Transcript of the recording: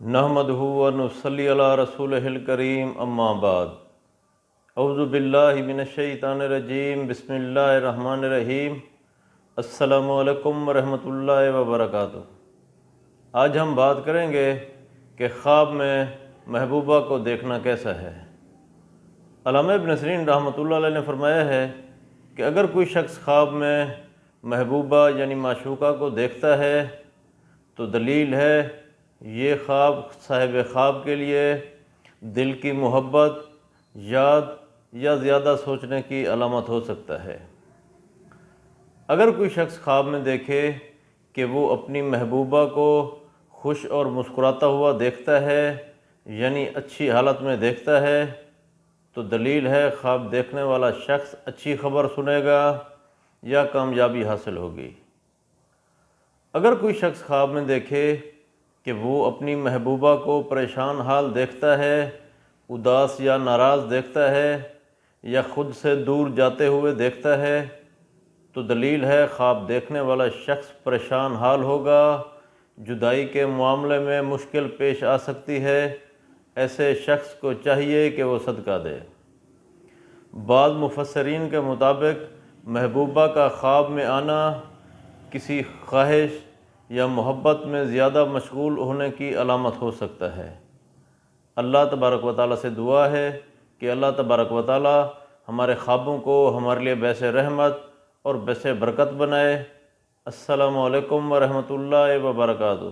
نحمدہ و نصلی علی رسولہ الکریم، اما بعد۔ اعوذ باللہ من الشیطان الرجیم، بسم اللہ الرحمن الرحیم۔ السلام علیکم ورحمۃ اللہ وبرکاتہ۔ آج ہم بات کریں گے کہ خواب میں محبوبہ کو دیکھنا کیسا ہے۔ علامہ ابن سیرین رحمۃ اللہ علیہ نے فرمایا ہے کہ اگر کوئی شخص خواب میں محبوبہ یعنی معشوقہ کو دیکھتا ہے تو دلیل ہے یہ خواب صاحب خواب کے لیے دل کی محبت، یاد یا زیادہ سوچنے کی علامت ہو سکتا ہے۔ اگر کوئی شخص خواب میں دیکھے کہ وہ اپنی محبوبہ کو خوش اور مسکراتا ہوا دیکھتا ہے یعنی اچھی حالت میں دیکھتا ہے تو دلیل ہے خواب دیکھنے والا شخص اچھی خبر سنے گا یا کامیابی حاصل ہوگی۔ اگر کوئی شخص خواب میں دیکھے کہ وہ اپنی محبوبہ کو پریشان حال دیکھتا ہے، اداس یا ناراض دیکھتا ہے یا خود سے دور جاتے ہوئے دیکھتا ہے تو دلیل ہے خواب دیکھنے والا شخص پریشان حال ہوگا، جدائی کے معاملے میں مشکل پیش آ سکتی ہے۔ ایسے شخص کو چاہیے کہ وہ صدقہ دے۔ بعض مفسرین کے مطابق محبوبہ کا خواب میں آنا کسی خواہش یا محبت میں زیادہ مشغول ہونے کی علامت ہو سکتا ہے۔ اللہ تبارک و تعالیٰ سے دعا ہے کہ اللہ تبارک و تعالیٰ ہمارے خوابوں کو ہمارے لیے باعث رحمت اور باعث برکت بنائے۔ السلام علیکم ورحمۃ اللہ وبرکاتہ۔